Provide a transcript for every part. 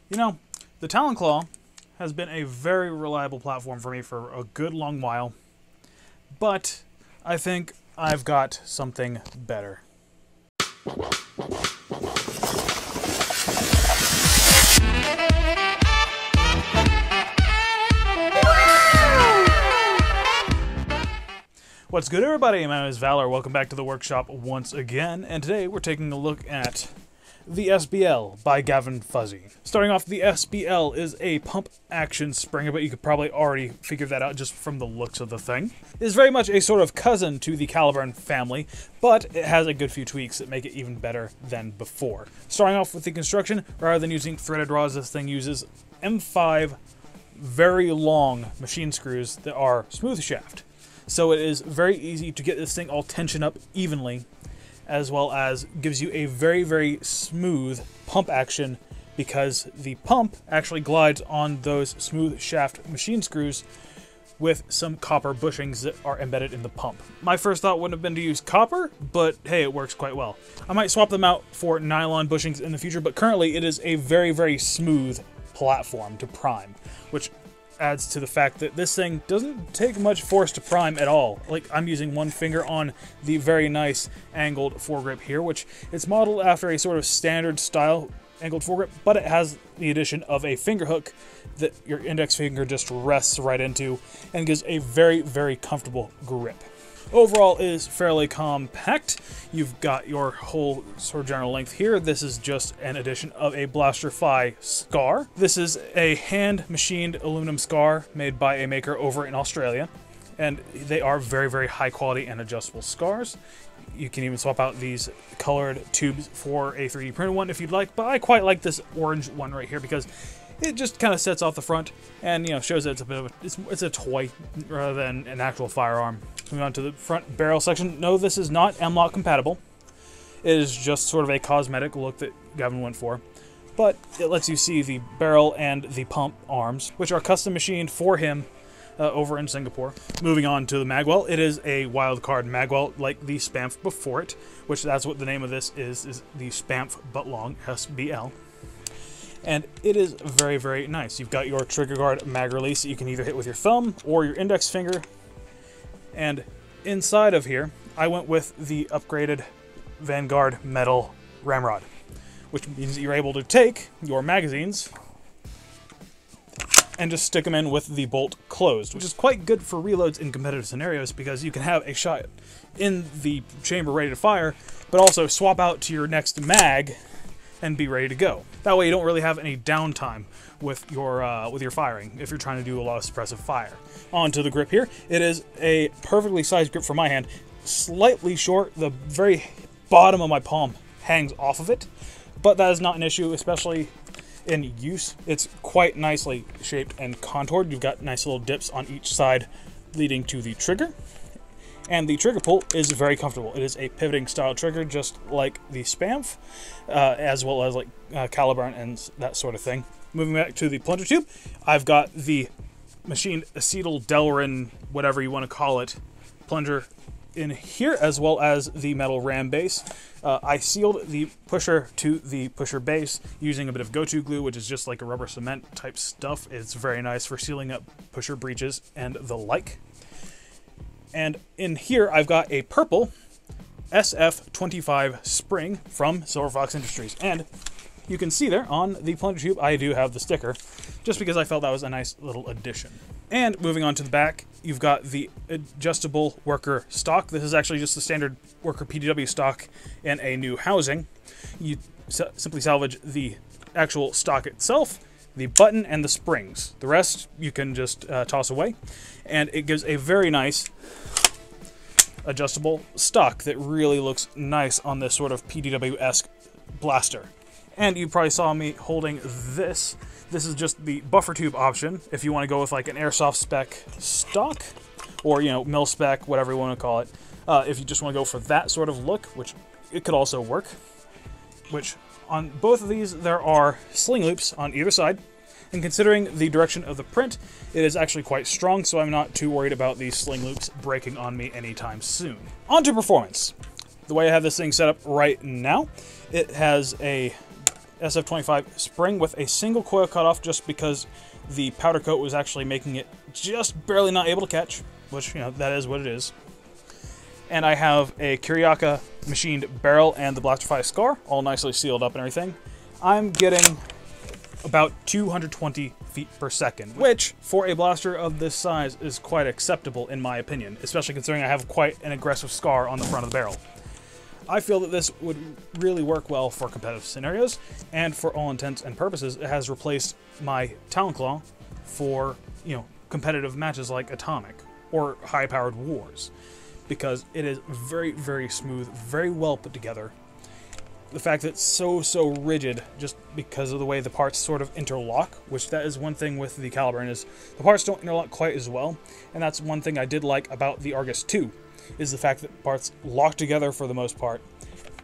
You know, the Talon Claw has been a very reliable platform for me for a good long while, but I think I've got something better. What's good, everybody? My name is Valor. Welcome back to the workshop once again, and today we're taking a look at the SBL by Gavin Fuzzy. Starting off, the SBL is a pump action springer, but you could probably already figure that out just from the looks of the thing. It is very much a sort of cousin to the Caliburn family, but it has a good few tweaks that make it even better than before. Starting off with the construction, rather than using threaded rods, this thing uses M5 very long machine screws that are smooth shaft. So it is very easy to get this thing all tensioned up evenly, as well as gives you a very, very smooth pump action because the pump actually glides on those smooth shaft machine screws with some copper bushings that are embedded in the pump. My first thought wouldn't have been to use copper, but hey, it works quite well. I might swap them out for nylon bushings in the future, but currently it is a very, very smooth platform to prime, which adds to the fact that this thing doesn't take much force to prime at all. Like, I'm using one finger on the very nice angled foregrip here, which it's modeled after a sort of standard style angled foregrip, but it has the addition of a finger hook that your index finger just rests right into and gives a very, very comfortable grip. Overall, it is fairly compact. You've got your whole sort of general length here. This is just an addition of a Blasterfy scar. This is a hand-machined aluminum scar made by a maker over in Australia, and they are very, very high quality and adjustable scars. You can even swap out these colored tubes for a 3D printed one if you'd like, but I quite like this orange one right here because it just kind of sets off the front and, you know, shows that it's a bit of it's a toy rather than an actual firearm. Moving on to the front barrel section. No, this is not M-LOK compatible. It is just sort of a cosmetic look that Gavin went for. But it lets you see the barrel and the pump arms, which are custom machined for him over in Singapore. Moving on to the magwell. It is a wildcard magwell like the Spamf before it, which that's what the name of this is the Spamf Buttlong SBL. And it is very, very nice. You've got your trigger guard mag release that you can either hit with your thumb or your index finger. And inside of here, I went with the upgraded Vanguard metal ramrod, which means that you're able to take your magazines and just stick them in with the bolt closed, which is quite good for reloads in competitive scenarios because you can have a shot in the chamber ready to fire, but also swap out to your next mag and be ready to go. That way you don't really have any downtime with your firing if you're trying to do a lot of suppressive fire. On to the grip here. It is a perfectly sized grip for my hand. Slightly short, the very bottom of my palm hangs off of it, but that is not an issue, especially in use. It's quite nicely shaped and contoured. You've got nice little dips on each side leading to the trigger. And the trigger pull is very comfortable. It is a pivoting style trigger, just like the Spamf, as well as like Caliburn and that sort of thing. Moving back to the plunger tube, I've got the machined acetyl Delrin, whatever you want to call it, plunger in here, as well as the metal ram base. I sealed the pusher to the pusher base using a bit of go-to glue, which is just like a rubber cement type stuff. It's very nice for sealing up pusher breaches and the like. And in here, I've got a purple SF25 spring from Silver Fox Industries. And you can see there on the plunger tube, I do have the sticker, just because I felt that was a nice little addition. And moving on to the back, you've got the adjustable worker stock. This is actually just the standard worker PDW stock in a new housing. You simply salvage the actual stock itself, the button, and the springs. The rest you can just toss away. And it gives a very nice adjustable stock that really looks nice on this sort of PDW-esque blaster. And you probably saw me holding this. This is just the buffer tube option if you want to go with like an airsoft spec stock, or, you know, mil spec, whatever you want to call it. If you just want to go for that sort of look, which it could also work. Which on both of these there are sling loops on either side. And considering the direction of the print, it is actually quite strong, so I'm not too worried about these sling loops breaking on me anytime soon. On to performance. The way I have this thing set up right now, it has a SF-25 spring with a single coil cutoff just because the powder coat was actually making it just barely not able to catch, which, you know, that is what it is. And I have a Kuryaka machined barrel and the Blasterfy Scar, all nicely sealed up and everything. I'm getting about 220 feet per second, which, for a blaster of this size, is quite acceptable in my opinion, especially considering I have quite an aggressive scar on the front of the barrel. I feel that this would really work well for competitive scenarios, and for all intents and purposes, it has replaced my Talon Claw for, you know, competitive matches like Atomic or high-powered wars, because it is very, very smooth, very well put together. The fact that it's so rigid just because of the way the parts sort of interlock, which that is one thing with the Caliburn, is the parts don't interlock quite as well, and that's one thing I did like about the Argus 2, is the fact that parts lock together for the most part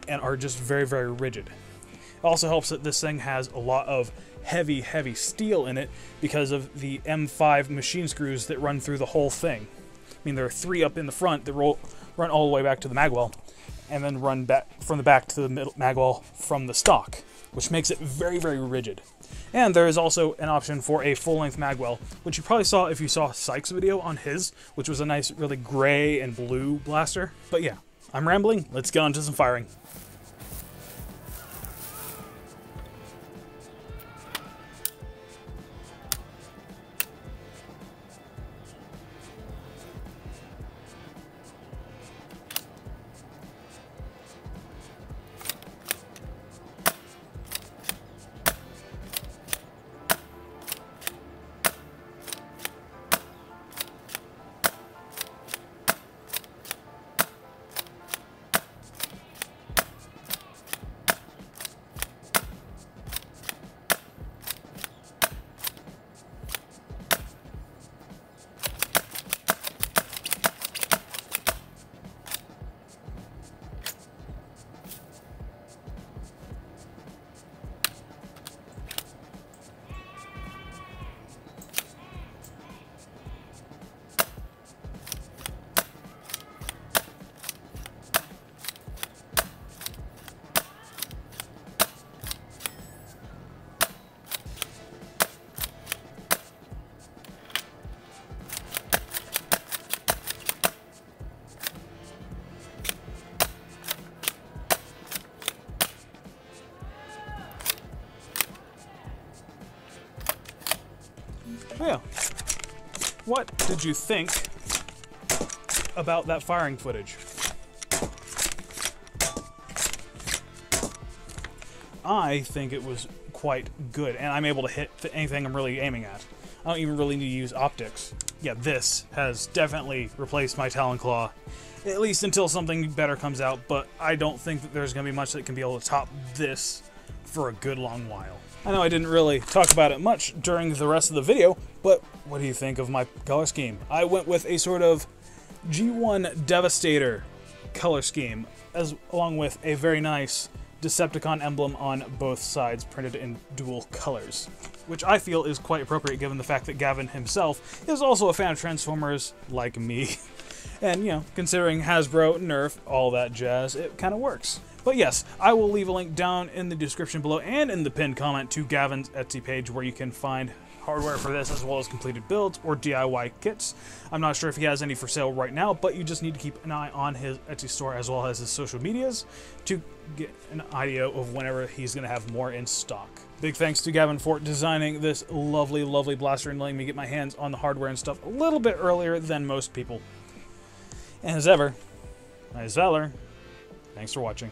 and are just very, very rigid. It also helps that this thing has a lot of heavy steel in it because of the M5 machine screws that run through the whole thing. I mean, there are 3 up in the front that run all the way back to the magwell, and then run back from the back to the middle magwell from the stock, which makes it very, very rigid. And there is also an option for a full-length magwell, which you probably saw if you saw Sykes' video on his, which was a nice, really gray and blue blaster. But yeah, I'm rambling. Let's get on to some firing. Oh yeah. What did you think about that firing footage? I think it was quite good, and I'm able to hit anything I'm really aiming at. I don't even really need to use optics. Yeah, this has definitely replaced my Talon Claw, at least until something better comes out, but I don't think that there's going to be much that can be able to top this for a good long while. I know I didn't really talk about it much during the rest of the video, but what do you think of my color scheme? I went with a sort of G1 Devastator color scheme, along with a very nice Decepticon emblem on both sides printed in dual colors, which I feel is quite appropriate given the fact that Gavin himself is also a fan of Transformers like me. And, you know, considering Hasbro, Nerf, all that jazz, it kind of works. But yes, I will leave a link down in the description below and in the pinned comment to Gavin's Etsy page where you can find hardware for this as well as completed builds or DIY kits. I'm not sure if he has any for sale right now, but you just need to keep an eye on his Etsy store as well as his social medias to get an idea of whenever he's going to have more in stock. Big thanks to Gavin for designing this lovely, lovely blaster and letting me get my hands on the hardware and stuff a little bit earlier than most people. And as ever, my name is Valor. Thanks for watching.